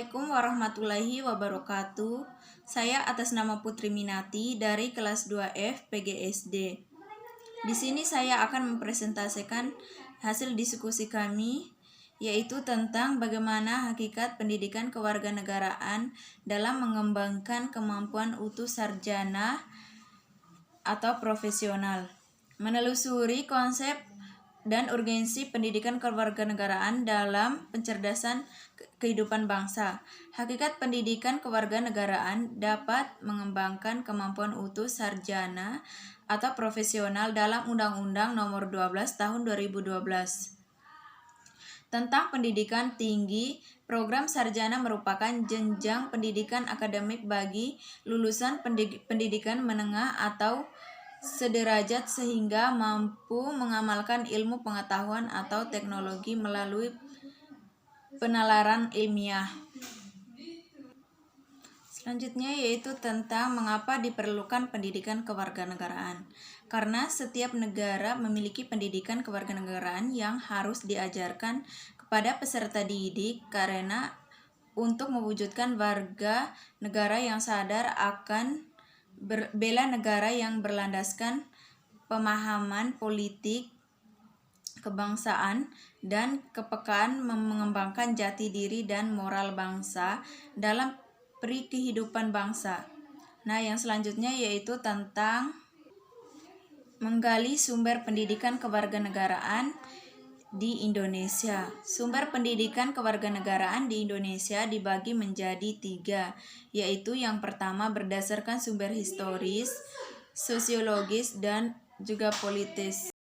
Assalamualaikum warahmatullahi wabarakatuh. Saya atas nama Putri Minati dari kelas 2F PGSD. Di sini saya akan mempresentasikan hasil diskusi kami, yaitu tentang bagaimana hakikat pendidikan kewarganegaraan dalam mengembangkan kemampuan utuh sarjana atau profesional. Menelusuri konsep dan urgensi pendidikan kewarganegaraan dalam pencerdasan kehidupan bangsa. Hakikat pendidikan kewarganegaraan dapat mengembangkan kemampuan utuh sarjana atau profesional dalam Undang-Undang Nomor 12 Tahun 2012. Tentang pendidikan tinggi, program sarjana merupakan jenjang pendidikan akademik bagi lulusan pendidikan menengah atau sederajat sehingga mampu mengamalkan ilmu pengetahuan atau teknologi melalui penalaran ilmiah. Selanjutnya yaitu tentang mengapa diperlukan pendidikan kewarganegaraan. Karena setiap negara memiliki pendidikan kewarganegaraan yang harus diajarkan kepada peserta didik karena untuk mewujudkan warga negara yang sadar akan bela negara yang berlandaskan pemahaman politik, kebangsaan, dan kepekaan mengembangkan jati diri dan moral bangsa dalam kehidupan bangsa. Nah, yang selanjutnya yaitu tentang menggali sumber pendidikan kewarganegaraan di Indonesia. Sumber pendidikan kewarganegaraan di Indonesia dibagi menjadi 3, yaitu yang pertama berdasarkan sumber historis, sosiologis, dan juga politis.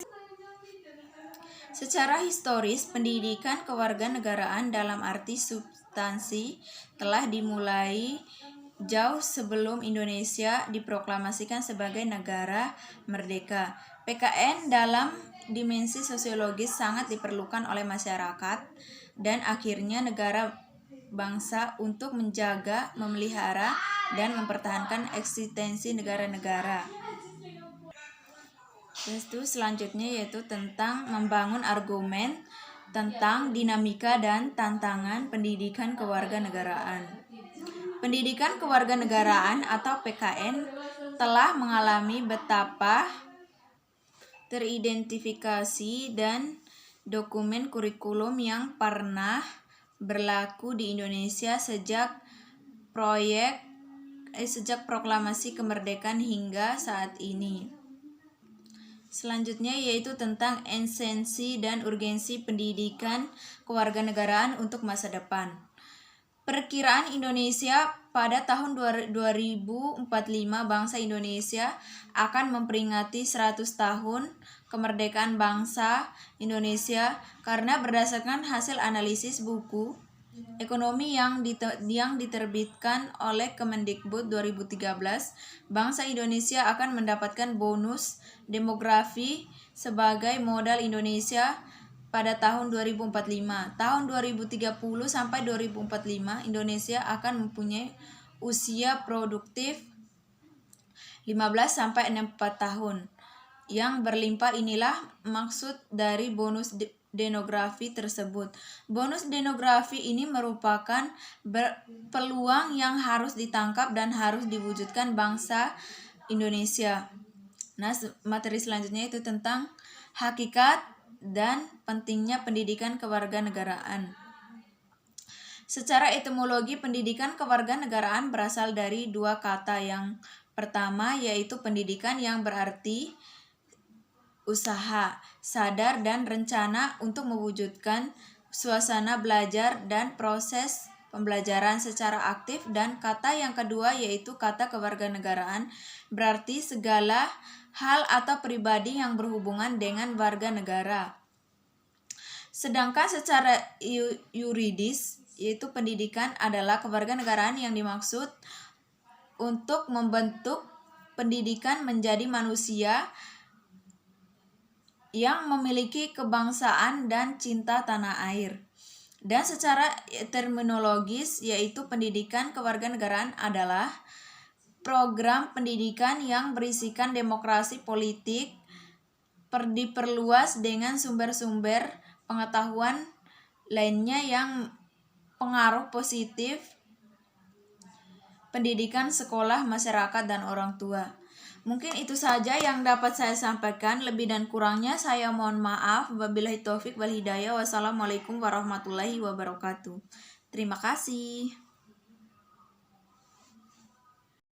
Secara historis, pendidikan kewarganegaraan dalam arti substansi telah dimulai jauh sebelum Indonesia diproklamasikan sebagai negara merdeka. PKN dalam dimensi sosiologis sangat diperlukan oleh masyarakat dan akhirnya negara bangsa untuk menjaga, memelihara, dan mempertahankan eksistensi negara-negara. Itu selanjutnya yaitu tentang membangun argumen tentang dinamika dan tantangan pendidikan kewarganegaraan. Pendidikan kewarganegaraan atau PKN telah mengalami betapa teridentifikasi dan dokumen kurikulum yang pernah berlaku di Indonesia sejak proklamasi kemerdekaan hingga saat ini. Selanjutnya yaitu tentang esensi dan urgensi pendidikan kewarganegaraan untuk masa depan. Perkiraan Indonesia pada tahun 2045 bangsa Indonesia akan memperingati 100 tahun kemerdekaan bangsa Indonesia karena berdasarkan hasil analisis buku ekonomi yang diterbitkan oleh Kemendikbud 2013, bangsa Indonesia akan mendapatkan bonus demografi sebagai modal Indonesia pada tahun 2045. Tahun 2030 sampai 2045 Indonesia akan mempunyai usia produktif 15 sampai 64 tahun. Yang berlimpah inilah maksud dari bonus demografi tersebut. Bonus demografi ini merupakan peluang yang harus ditangkap dan harus diwujudkan bangsa Indonesia. Nah, materi selanjutnya itu tentang hakikat dan pentingnya pendidikan kewarganegaraan. Secara etimologi, pendidikan kewarganegaraan berasal dari 2 kata. Yang pertama yaitu pendidikan yang berarti usaha, sadar, dan rencana untuk mewujudkan suasana belajar dan proses pembelajaran secara aktif, dan kata yang kedua yaitu kata kewarganegaraan berarti segala hal atau pribadi yang berhubungan dengan warga negara. Sedangkan secara yuridis yaitu pendidikan adalah kewarganegaraan yang dimaksud untuk membentuk pendidikan menjadi manusia yang memiliki kebangsaan dan cinta tanah air. Dan secara terminologis yaitu pendidikan kewarganegaraan adalah program pendidikan yang berisikan demokrasi politik diperluas dengan sumber-sumber pengetahuan lainnya yang pengaruh positif pendidikan, sekolah, masyarakat, dan orang tua. Mungkin itu saja yang dapat saya sampaikan. Lebih dan kurangnya saya mohon maaf. Wabillahi taufik wal hidayah. Wassalamualaikum warahmatullahi wabarakatuh. Terima kasih.